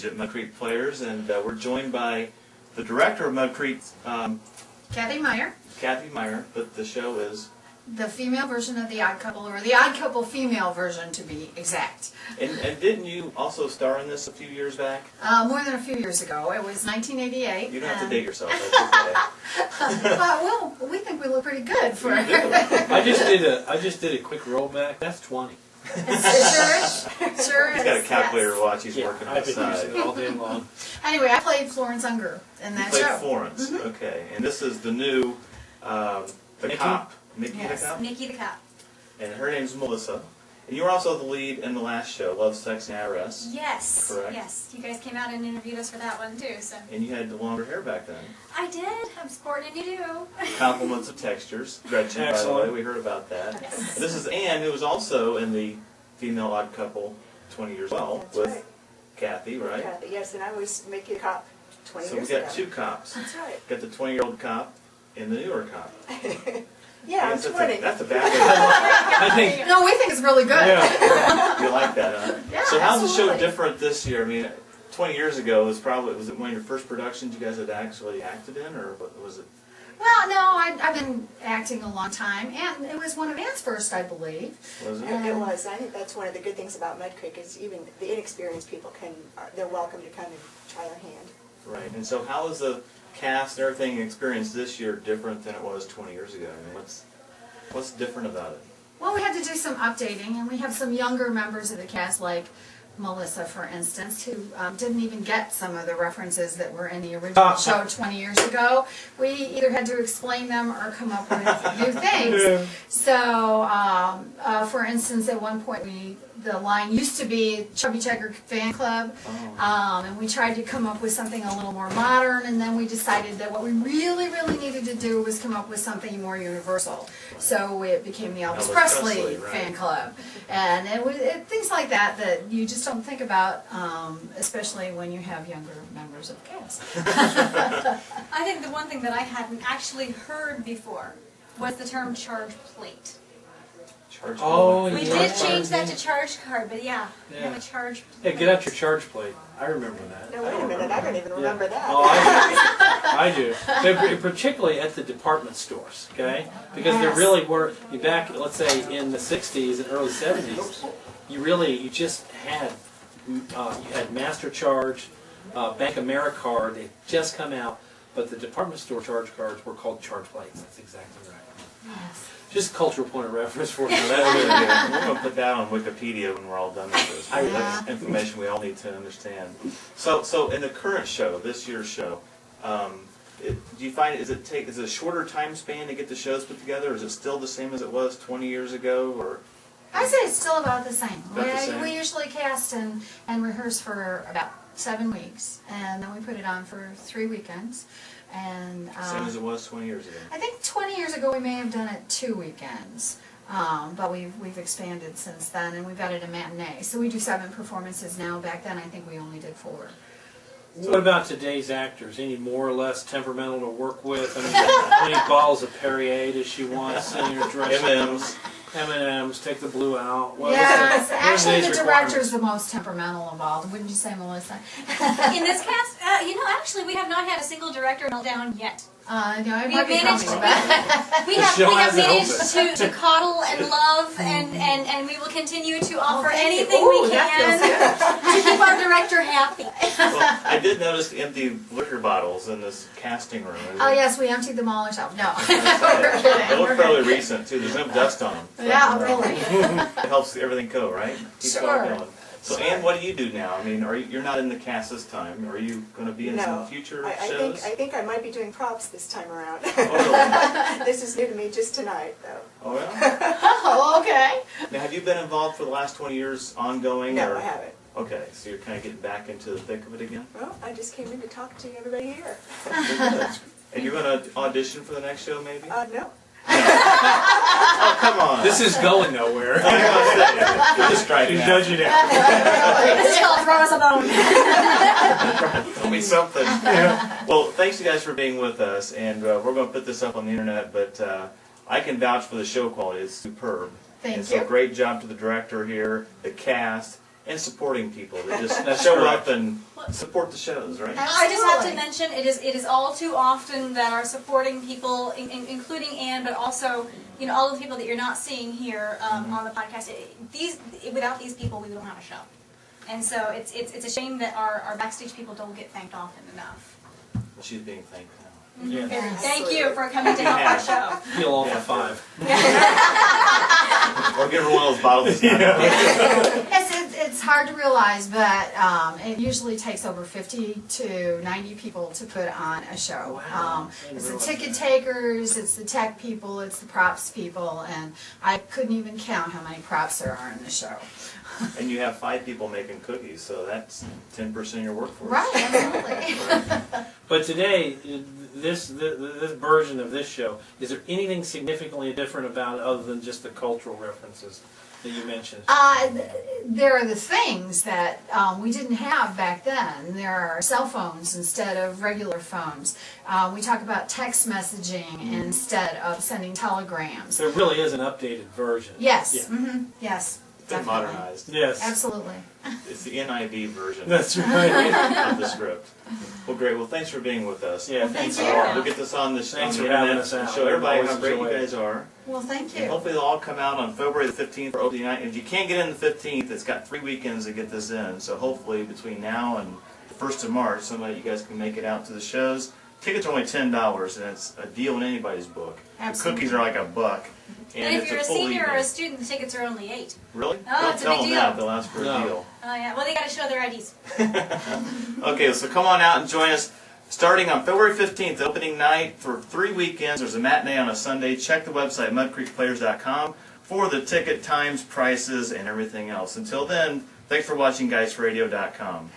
Backstage at Mud Creek Players, and we're joined by the director of Mud Creek, Kathy Meyer. Kathy Meyer, but the show is... The female version of The Odd Couple, or The Odd Couple female version to be exact. And didn't you also star in this a few years back? More than a few years ago. It was 1988. You don't have to date yourself. That's okay. Well, we think we look pretty good for You do. I just did a quick rollback. That's 20. It sure is. He's got a calculator to watch. He's Yeah, working I've been outside. using it all day long. Anyway, I played Florence Unger in that You played show. Florence, okay. And this is the new, the Nikki? cop. Nikki Yes. the cop? Nikki the cop. And her name's Melissa. And you were also the lead in the last show, Love, Sex, and IRS. Yes. Correct. Yes. You guys came out and interviewed us for that one too. So And you had the longer hair back then. I did. I'm sporting it, you do. Compliments of textures. Gretchen, by the way, Excellent. we heard about that. Yes. This is Ann, who was also in the Female Odd Couple 20 years old That's with right. Kathy, right? Kathy, yes, and I was making a cop 20 So we years got ago. two cops. That's right. Got the 20-year-old cop and the newer cop. Yeah, I'm Yes, 20. That's a bad I think. No, we think it's really good. Yeah. way. You like that, huh? Yeah, So how's the show absolutely. different this year? I mean, 20 years ago was it one of your first productions you guys had actually acted in, or what was it? Well, no, I've been acting a long time, and it was one of Ann's first, I believe. Was it? It was. I think that's one of the good things about Mud Creek is even the inexperienced people they're welcome to come and try their hand. Right. And so how is the cast and everything experienced this year different than it was 20 years ago? I mean, what's different about it? Well, we had to do some updating, and we have some younger members of the cast, like Melissa, for instance, who didn't even get some of the references that were in the original show 20 years ago. We either had to explain them or come up with new things. So, for instance, at one point, the line used to be Chubby Checker Fan Club, and we tried to come up with something a little more modern, and then we decided that what we really, really needed to do was come up with something more universal. So it became the Elvis Presley right. Fan Club, and things like that that you just don't think about, especially when you have younger members of the cast. I think the one thing that I hadn't actually heard before was the term charge plate. Charge Oh, plate. We Yeah. did change that to charge card, but yeah, we have Yeah. a charge Hey, plate. get out your charge plate. I remember that. No, wait a minute. I don't even remember that. Oh, I do. But particularly at the department stores, okay? Because there Yes. really were, back, let's say, in the 60s and early 70s, you just had, you had Master Charge, Bank Americard, they had just come out, but the department store charge cards were called charge plates. That's exactly right. Yes. Just cultural point of reference for you. That's really good. We're going to put that on Wikipedia when we're all done with this. I- That's information we all need to understand. So in the current show, this year's show, do you find is it a shorter time span to get the shows put together? Or is it still the same as it was 20 years ago? Or I'd say it's still about the same. About the same? We usually cast and rehearse for about 7 weeks, and then we put it on for 3 weekends. And same as it was 20 years ago? I think 20 years ago we may have done it 2 weekends, but we've expanded since then, and we've added a matinee. So we do 7 performances now. Back then I think we only did 4. What about today's actors? Any more or less temperamental to work with? I mean, how many bottles of Perrier does she want sitting in her dressing room? M&M's. M&M's, take the blue out. Well, Yes, what are actually today's the requirements? director's the most temperamental involved, wouldn't you say, Melissa? In this cast, actually we have not had a single director meltdown yet. No, it We might have be managed, coming, but we The have, show we have hasn't managed to coddle and love, and we will continue to offer thank you. anything Ooh, we that can to keep our director happy. Well, I did notice empty liquor bottles in this casting room. Oh yes, we emptied them all ourselves. No, They we're kidding. look fairly recent too. There's no dust on them. Yeah, really. It helps everything go, right? Keeps it all Sure. going. So, Ann, what do you do now? I mean, you're not in the cast this time. Are you going to be in some No. future I shows? think I might be doing props this time around. Oh, This is new to me just tonight, though. Oh, yeah? Oh, okay. Now, have you been involved for the last 20 years ongoing? No, or? I haven't. Okay, so you're kind of getting back into the thick of it again? Well, I just came in to talk to everybody here. And you're going to audition for the next show, maybe? No. Oh, come on. This is going nowhere. I was going to say, you're just trying He's to judging it. This is called throw us a bone. tell me something. Well, thanks you guys for being with us, and we're going to put this up on the internet, but I can vouch for the show quality. It's superb. Thank and so you. great job to the director here, the cast, and supporting people. They just That's show correct. up and support the shows, right? I just have to Absolutely. mention, it is all too often that our supporting people, including Anne, but also, all of the people that you're not seeing here on the podcast, without these people, we don't have a show. And so it's a shame that our backstage people don't get thanked often enough. Well, she's being thanked now. Yeah. Thank you for coming to help our show. Peel off Yeah. a 5. Or give her one of those bottles of It's hard to realize, but it usually takes over 50 to 90 people to put on a show. Wow. It's the ticket takers, it's the tech people, it's the props people, and I couldn't even count how many props there are in the show. And you have 5 people making cookies, so that's 10% of your workforce. Right, absolutely. But today, this version of this show, is there anything significantly different about it other than just the cultural references that you mentioned? There are the things that we didn't have back then. There are cell phones instead of regular phones. We talk about text messaging instead of sending telegrams. There really is an updated version. Yes, Yeah. yes, It's been definitely. modernized. Yes. Absolutely. It's the NIV version That's right. of the script. Well, great. Well, thanks for being with us. Yeah, thank thanks you. a lot. We'll get this on the Thanks on for the having internet us and out. show everybody We've how great you always guys are. Well, thank And you. hopefully they'll all come out on February the 15th for opening night. And if you can't get in the 15th, it's got 3 weekends to get this in. So hopefully between now and the 1st of March, somebody you guys can make it out to the shows. Tickets are only $10, and it's a deal in anybody's book. Absolutely. The cookies are like $1. And And if it's you're a full senior or a evening. student, the tickets are only $8. Really? Oh, Don't it's a tell big them deal. that. They'll ask for No. a deal. Oh yeah, well they got to show their IDs. Okay, so come on out and join us. Starting on February 15th, opening night for 3 weekends. There's a matinee on a Sunday. Check the website, mudcreekplayers.com, for the ticket times, prices, and everything else. Until then, thanks for watching GeistRadio.com.